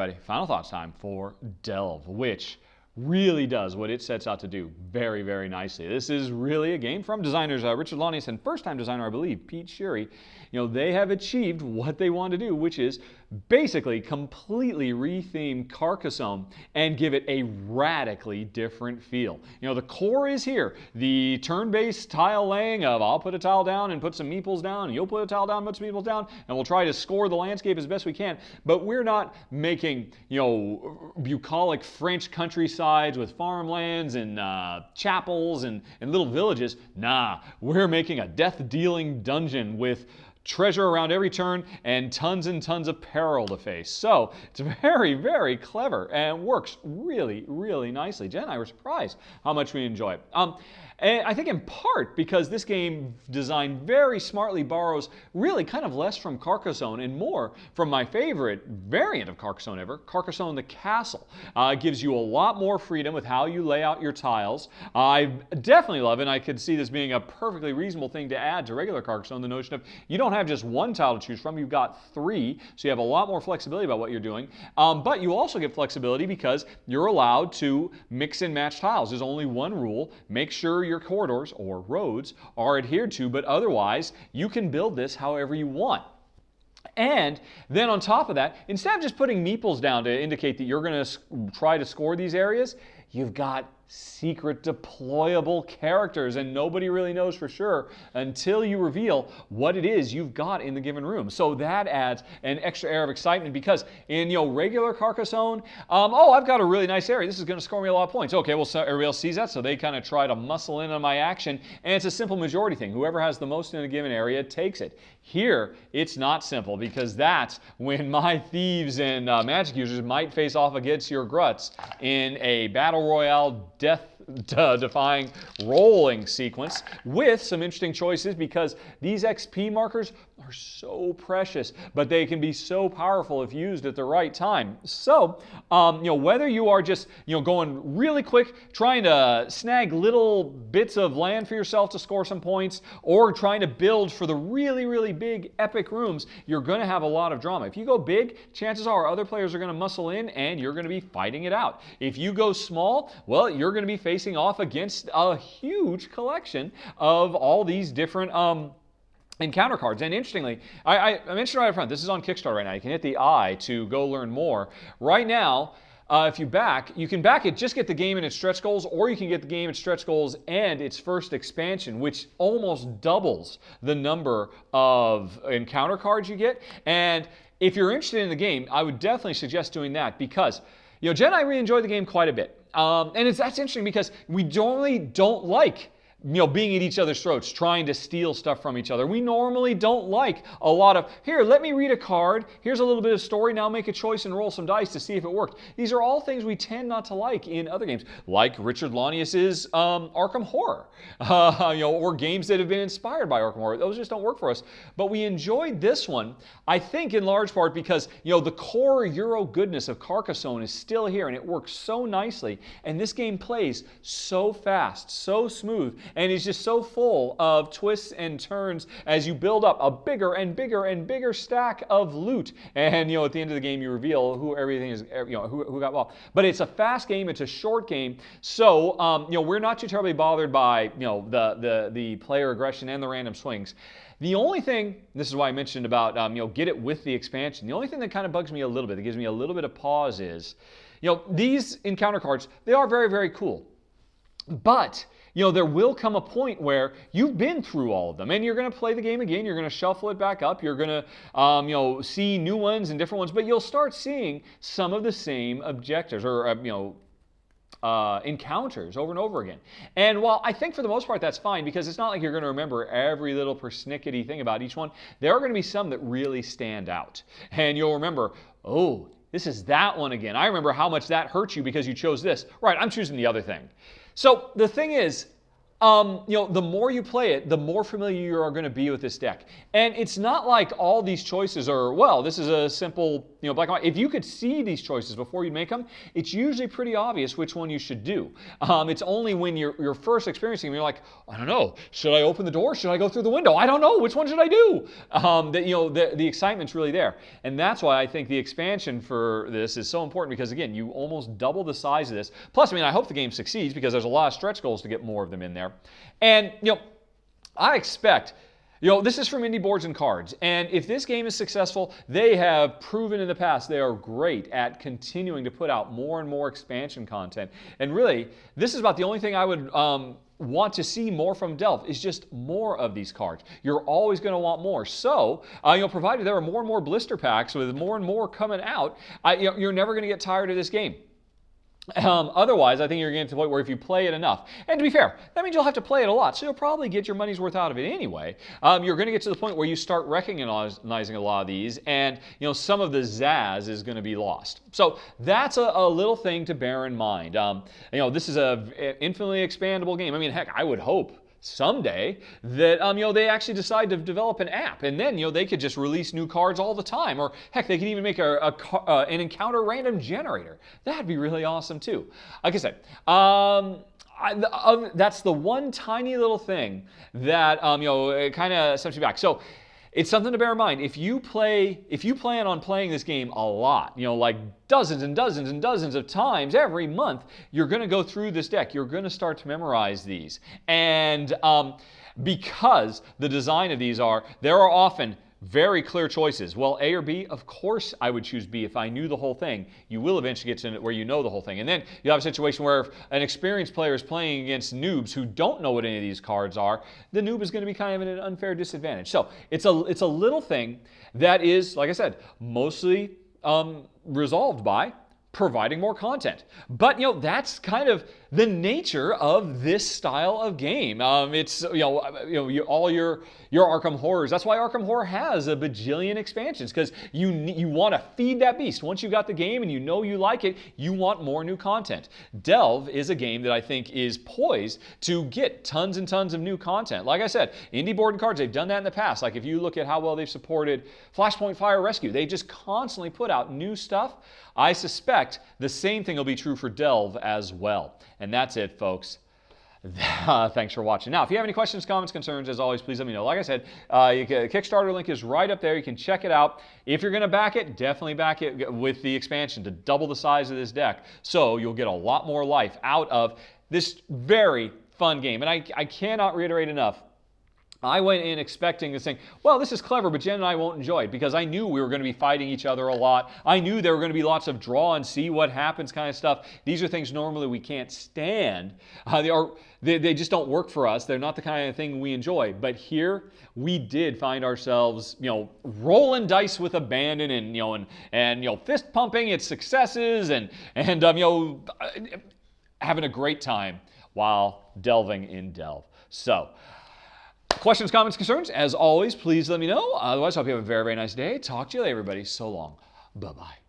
everybody, final thoughts time for Delve, which really does what it sets out to do very, very nicely. This is really a game from designers Richard Lanius and first-time designer, I believe, Pete Sherry. They have achieved what they want to do, which is basically completely retheme Carcassonne and give it a radically different feel. The core is here. The turn-based tile laying of I'll put a tile down and put some meeples down, and you'll put a tile down and put some meeples down, and we'll try to score the landscape as best we can. But we're not making, bucolic French countrysides with farmlands and chapels and little villages. Nah, we're making a death-dealing dungeon with treasure around every turn and tons of peril to face. So it's very, very clever and works really, really nicely. Jen and I were surprised how much we enjoy it. And I think in part because this game design very smartly borrows really kind of less from Carcassonne and more from my favorite variant of Carcassonne ever, Carcassonne the Castle. It gives you a lot more freedom with how you lay out your tiles. I definitely love it, and I could see this being a perfectly reasonable thing to add to regular Carcassonne, the notion of you don't have just one tile to choose from, you've got three, so you have a lot more flexibility about what you're doing. But you also get flexibility because you're allowed to mix and match tiles. There's only one rule: make sure your corridors or roads are adhered to, but otherwise you can build this however you want. And then on top of that, instead of just putting meeples down to indicate that you're going to try to score these areas, you've got secret deployable characters, and nobody really knows for sure until you reveal what it is you've got in the given room. So that adds an extra air of excitement, because in regular Carcassonne, I've got a really nice area, this is going to score me a lot of points. Okay, well, so everybody else sees that, so they kind of try to muscle in on my action, and it's a simple majority thing. Whoever has the most in a given area takes it. Here, it's not simple, because that's when my thieves and magic users might face off against your gruts in a battle royale death-defying rolling sequence with some interesting choices, because these XP markers are so precious, but they can be so powerful if used at the right time. So, whether you are just, going really quick, trying to snag little bits of land for yourself to score some points, or trying to build for the really, really big epic rooms, you're going to have a lot of drama. If you go big, chances are other players are going to muscle in and you're going to be fighting it out. If you go small, well, you're going to be facing off against a huge collection of all these different encounter cards. And interestingly, I mentioned right up front, this is on Kickstarter right now. You can hit the I to go learn more. Right now, if you can back it, just get the game and its stretch goals, or you can get the game, its stretch goals, and its first expansion, which almost doubles the number of encounter cards you get. And if you're interested in the game, I would definitely suggest doing that, because Jen and I really enjoyed the game quite a bit. And that's interesting because we normally don't like being at each other's throats, trying to steal stuff from each other. We normally don't like a lot of, here, let me read a card, here's a little bit of story, now make a choice and roll some dice to see if it worked. These are all things we tend not to like in other games, like Richard Lanius's Arkham Horror, or games that have been inspired by Arkham Horror. Those just don't work for us. But we enjoyed this one, I think in large part because, the core Euro goodness of Carcassonne is still here, and it works so nicely. And this game plays so fast, so smooth, and it's just so full of twists and turns as you build up a bigger and bigger and bigger stack of loot. And at the end of the game, you reveal who everything is, who got well. But it's a fast game. It's a short game. So we're not too terribly bothered by the player aggression and the random swings. The only thing, this is why I mentioned about get it with the expansion. The only thing that kind of bugs me a little bit, that gives me a little bit of pause, is these encounter cards. They are very, very cool, but there will come a point where you've been through all of them, and you're going to play the game again. You're going to shuffle it back up. You're going to, see new ones and different ones, but you'll start seeing some of the same objectives or encounters over and over again. And while I think for the most part that's fine, because it's not like you're going to remember every little persnickety thing about each one, there are going to be some that really stand out, and you'll remember, oh, this is that one again. I remember how much that hurt you because you chose this. Right, I'm choosing the other thing. So the thing is, the more you play it, the more familiar you are going to be with this deck. And it's not like all these choices are, well, this is a simple, black and white. If you could see these choices before you make them, it's usually pretty obvious which one you should do. It's only when you're first experiencing them, you're like, I don't know, should I open the door? Should I go through the window? I don't know, which one should I do? The excitement's really there. And that's why I think the expansion for this is so important because, again, you almost double the size of this. Plus, I hope the game succeeds because there's a lot of stretch goals to get more of them in there. And, I expect, this is from Indie Boards and Cards. And if this game is successful, they have proven in the past they are great at continuing to put out more and more expansion content. And really, this is about the only thing I would want to see more from Delve is just more of these cards. You're always going to want more. So, provided there are more and more blister packs with more and more coming out, you're never going to get tired of this game. Otherwise, I think you're getting to the point where if you play it enough, and to be fair, that means you'll have to play it a lot, so you'll probably get your money's worth out of it anyway. You're going to get to the point where you start recognizing a lot of these, and some of the zazz is going to be lost. So that's a little thing to bear in mind. This is an infinitely expandable game. Heck, I would hope someday that they actually decide to develop an app, and then they could just release new cards all the time, or heck, they could even make an encounter random generator. That'd be really awesome too. Like I said, that's the one tiny little thing that it kind of sets you back. So it's something to bear in mind. If you plan on playing this game a lot, like dozens and dozens and dozens of times every month, you're going to go through this deck. You're going to start to memorize these. And because the design of these there are often very clear choices. Well, A or B? Of course I would choose B if I knew the whole thing. You will eventually get to where you know the whole thing. And then you have a situation where if an experienced player is playing against noobs who don't know what any of these cards are, the noob is going to be kind of at an unfair disadvantage. So it's a little thing that is, like I said, mostly resolved by providing more content. But that's kind of the nature of this style of game. It's all your Arkham horrors. That's why Arkham Horror has a bajillion expansions, because you want to feed that beast. Once you got the game and you like it, you want more new content. Delve is a game that I think is poised to get tons and tons of new content. Like I said, Indie Board and Cards, they've done that in the past. Like if you look at how well they've supported Flashpoint Fire Rescue, they just constantly put out new stuff. I suspect the same thing will be true for Delve as well. And that's it, folks. Thanks for watching. Now, if you have any questions, comments, concerns, as always, please let me know. Like I said, Kickstarter link is right up there. You can check it out. If you're going to back it, definitely back it with the expansion to double the size of this deck. So you'll get a lot more life out of this very fun game. And I cannot reiterate enough, I went in expecting this thing, well, this is clever, but Jen and I won't enjoy it, because I knew we were going to be fighting each other a lot. I knew there were going to be lots of draw and see what happens kind of stuff. These are things normally we can't stand. They just don't work for us. They're not the kind of thing we enjoy. But here, we did find ourselves, rolling dice with abandon and fist pumping at successes and having a great time while delving in Delve. So, questions, comments, concerns, as always, please let me know. Otherwise, I hope you have a very, very nice day. Talk to you later, everybody. So long. Bye-bye.